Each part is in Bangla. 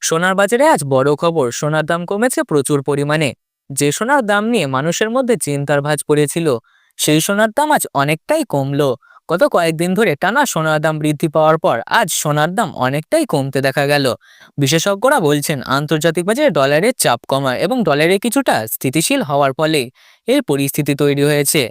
সোনার বাজারে আজ বড় খবর, সোনার দাম কমেছে প্রচুর পরিমাণে। যে সোনার দাম নিয়ে মানুষের মধ্যে চিন্তার ভাঁজ পড়েছিল, সেই সোনার দাম আজ অনেকটাই কমলো। গত কয়েকদিন ধরে টানা সোনার দাম বৃদ্ধি পাওয়ার পর আজ সোনার দাম অনেকটাই কমতে দেখা গেল। বিশেষজ্ঞরা বলছেন আন্তর্জাতিক বাজারে ডলারের চাপ কমায় এবং ডলারে কিছুটা স্থিতিশীল হওয়ার ফলে এই পরিস্থিতি তৈরি হয়েছে।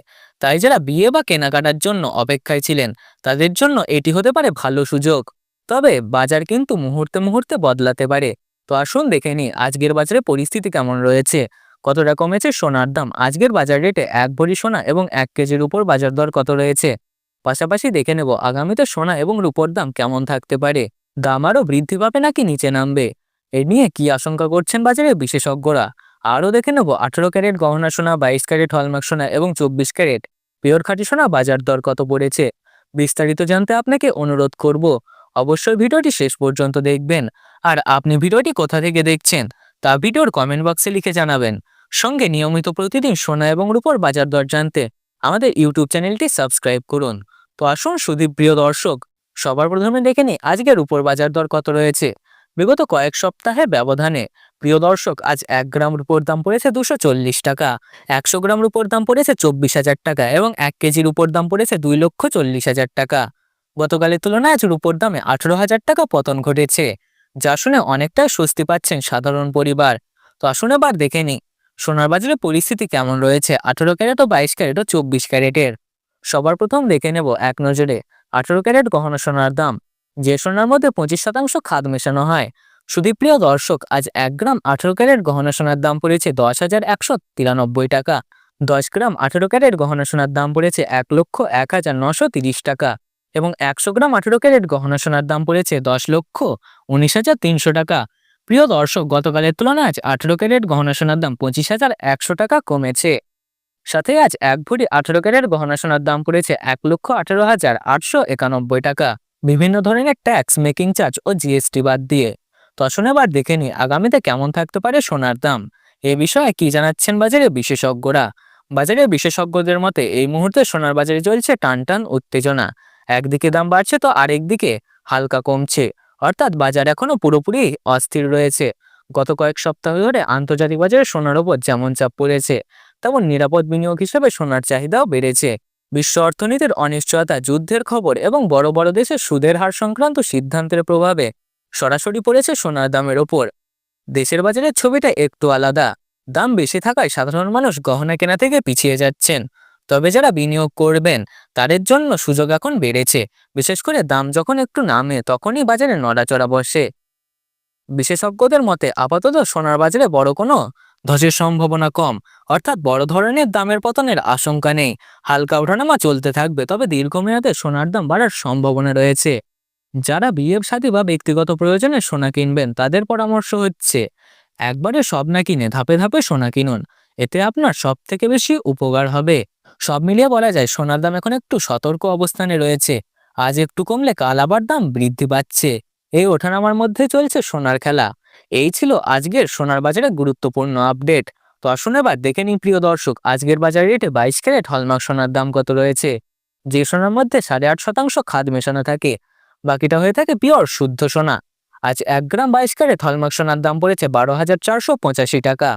তাই যারা বিয়ে বা কেনাকাটার জন্য অপেক্ষায় ছিলেন, তাদের জন্য এটি হতে পারে ভালো সুযোগ। তবে বাজার কিন্তু মুহূর্তে মুহূর্তে বদলাতে পারে। তো আসুন দেখে নিই আজকের বাজারে পরিস্থিতি কেমন রয়েছে, কতটা কমেছে সোনার দাম, আজকের বাজার রেটে 1 ভরি সোনা এবং 1 কেজির উপর বাজার দর কত রয়েছে। পাশাপাশি দেখে নেব আগামীতে সোনা এবং রূপোর দাম কেমন থাকতে পারে, দাম আরও বৃদ্ধি পাবে নাকি নিচে নামবে, এ নিয়ে কি আশঙ্কা করছেন বাজারে বিশেষজ্ঞরা। আরও দেখে নেব 18 ক্যারেট গহনা সোনা, 22 ক্যারেট হলমার্ক সোনা এবং 24 ক্যারেট পিওর খাঁটি সোনা বাজার দর কত পড়েছে। বিস্তারিত জানতে আপনাকে অনুরোধ করব, অবশ্যই ভিডিওটি শেষ পর্যন্ত দেখবেন। আর আপনি ভিডিওটি কোথা থেকে দেখছেন তা ভিডিওর কমেন্ট বক্সে লিখে জানাবেন। সঙ্গে নিয়মিত প্রতিদিন সোনা এবং রূপোর বাজার দর জানতে আমাদের ইউটিউব চ্যানেলটি সাবস্ক্রাইব করুন। তো আসুন সুধীপ্রিয় দর্শক, সবার প্রথমে দেখে নিই আজকের রূপোর বাজার দর কত রয়েছে। বিগত কয়েক সপ্তাহের ব্যবধানে প্রিয় দর্শক, আজ 1 গ্রাম রূপোর দাম পড়েছে 240 টাকা, 100 গ্রাম রূপোর দাম পড়েছে 24,000 টাকা এবং 1 কেজির উপর দাম পড়েছে 2,40,000 টাকা। গতকালের তুলনায় আজ রূপোর দামে 18,000 টাকা পতন ঘটেছে, যা শুনে অনেকটাই স্বস্তি পাচ্ছেন সাধারণ পরিবার। তো আসুন এবার দেখে নিই সোনার বাজারের পরিস্থিতি কেমন রয়েছে 18 ক্যারেট ও 22 ক্যারেট ও 24 ক্যারেটের। সবার প্রথম দেখে নেব এক নজরে 18 ক্যারেট গহনা সোনার দাম, যে সোনার মধ্যে 25% খাদ মেশানো হয়। সুধীপ্রিয় দর্শক, আজ 1 গ্রাম 18 ক্যারেট গহনা সোনার দাম পড়েছে 10,193 টাকা। 10 গ্রাম 18 ক্যারেট গহনা সোনার দাম পড়েছে 1,01,930 টাকা এবং 100 গ্রাম 18 ক্যারেট গহনা সোনার দাম পড়েছে 10,19,300 টাকা। প্রিয় দর্শক, গতকালের তুলনায় আজ 18 ক্যারেট গহনা সোনার দাম 25,100 টাকা কমেছে। সাথে আজ 1 ভরি 18 ক্যারেট গহনা সোনার দাম পড়েছে 1,18,891 টাকা, বিভিন্ন ধরনের ট্যাক্স, মেকিং চার্জ ও জিএসটি বাদ দিয়ে। তো আসুন এবার দেখে নিই আগামীতে কেমন থাকতে পারে সোনার দাম। এ বিষয়ে কি জানাচ্ছেন বাজারে বিশেষজ্ঞরা। বাজারের বিশেষজ্ঞদের মতে এই মুহূর্তে সোনার বাজারে চলছে টানটান উত্তেজনা। একদিকে দাম বাড়ছে তো আরেকদিকে হালকা কমছে, অর্থাৎ বাজার এখনো পুরোপুরি অস্থির রয়েছে। গত কয়েক সপ্তাহ ধরে আন্তর্জাতিক বাজারে সোনার উপর যেমন চাপ পড়েছে, তেমন নিরাপদ বিনিয়োগ হিসেবে সোনার চাহিদাও বেড়েছে। বিশ্ব অর্থনীতির অনিশ্চয়তা, যুদ্ধের খবর এবং বড় বড় দেশের সুদের হার সংক্রান্ত সিদ্ধান্তের প্রভাবে সরাসরি পড়েছে সোনার দামের ওপর। দেশের বাজারের ছবিটা একটু আলাদা। দাম বেশি থাকায় সাধারণ মানুষ গহনা কেনা থেকে পিছিয়ে যাচ্ছেন। তবে যারা বিনিয়োগ করবেন তাদের জন্য সুযোগ এখন বেড়েছে। বিশেষ করে দাম যখন একটু নামে তখনই বাজারে নড়াচড়া বসে। বিশেষজ্ঞদের মতে আপাতত সোনার বাজারে বড় কোনো ধসের সম্ভাবনা কম, অর্থাৎ বড় ধরনের দামের পতনের আশঙ্কা নেই। হালকা ওঠানামা চলতে থাকবে, তবে দীর্ঘমেয়াদে সোনার দাম বাড়ার সম্ভাবনা রয়েছে। যারা বিয়ে শাদী বা ব্যক্তিগত প্রয়োজনে সোনা কিনবেন তাদের পরামর্শ হচ্ছে একবারে সব না কিনে ধাপে ধাপে সোনা কিনুন, এতে আপনার সব থেকে বেশি উপকার হবে। সব মিলিয়ে বলা যায় সোনার দাম এখন একটু সতর্ক অবস্থানে রয়েছে। আজ একটু কমলে কাল আবার দাম বৃদ্ধি পাচ্ছে। এই ওঠানামার মধ্যে চলছে সোনার খেলা। এই ছিল আজকের সোনার বাজারে গুরুত্বপূর্ণ আপডেট। তো আসুন এবার দেখে নিন প্রিয় দর্শক আজকের বাজার রেটে 22 ক্যারেট হলমার্ক সোনার দাম কত রয়েছে। যে সোনার মধ্যে 8.5% খাদ মেশানো থাকে, বাকিটা হয়ে থাকে পিওর শুদ্ধ সোনা। আজ 1 গ্রাম 22 ক্যারেট হলমার্ক সোনার দাম পড়েছে 12,485 টাকা।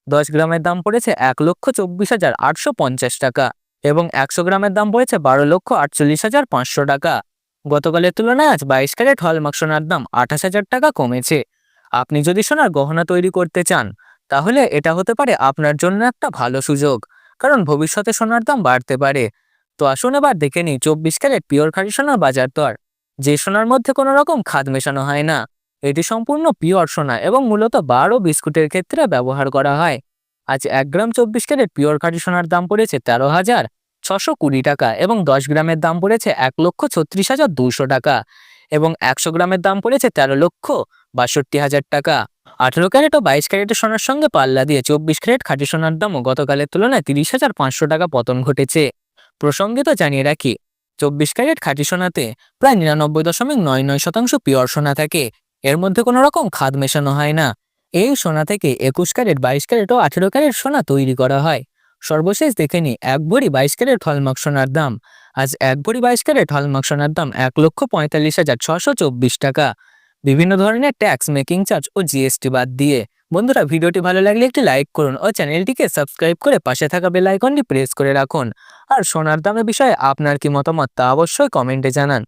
10 গ্রামের দাম পড়েছে 1,24,850 টাকা এবং 100 গ্রামের দাম পড়েছে 12,48,500 টাকা। গতকালের তুলনায় আজ 22 ক্যারেট হলমার্ক সোনার দাম 28,000 টাকা কমেছে। আপনি যদি সোনার গহনা তৈরি করতে চান, তাহলে এটা হতে পারে আপনার জন্য একটা ভালো সুযোগ, কারণ ভবিষ্যতে সোনার দাম বাড়তে পারে। তো আসুন এবার দেখে নিই 24 ক্যারেট পিওর খাঁটি সোনার বাজার দর, যে সোনার মধ্যে কোনো রকম খাদ মেশানো হয় না। এটি সম্পূর্ণ পিওর সোনা এবং মূলত বার ও বিস্কুটের ক্ষেত্রে ব্যবহার করা হয়। আজ 1 গ্রাম 24 ক্যারেট পিওর খাঁটি সোনার দাম পড়েছে 13,620 টাকা এবং 10 গ্রামের দাম পড়েছে 1,36,200 টাকা এবং 100 গ্রামের দাম পড়েছে 13,62,000 টাকা। 18 ক্যারেট ও 22 ক্যারেটের সোনার সঙ্গে পাল্লা দিয়ে 24 ক্যারেট খাঁটি সোনার দামও গতকালের তুলনায় 30,500 টাকা পতন ঘটেছে। প্রসঙ্গিত জানিয়ে রাখি, 24 ক্যারেট খাঁটি সোনাতে প্রায় 99.99% পিওর সোনা থাকে। এর মধ্যে কোনো রকম খাদ মেশানো হয় না। এই সোনা থেকে 21 ক্যারেট, 22 ক্যারেট ও 18 ক্যারেট সোনা তৈরি করা হয়। সর্বশেষ দেখে নিই 1 ভরি 22 ক্যারেট হলমার্ক সোনার দাম। আজ 1 ভরি 22 ক্যারেট হলমার্ক সোনার দাম 1,45,624 টাকা। বিভিন্ন ধরনের ট্যাক্স মেকিং চার্জ ও জিএসটি বাদ দিয়ে। বন্ধুরা, ভিডিওটি ভালো লাগলে একটি লাইক করুন ও চ্যানেলটিকে সাবস্ক্রাইব করে পাশে থাকা বেল আইকনটি প্রেস করে রাখুন। আর সোনার দামের বিষয়ে আপনার কি মতামত তা অবশ্যই কমেন্টে জানান।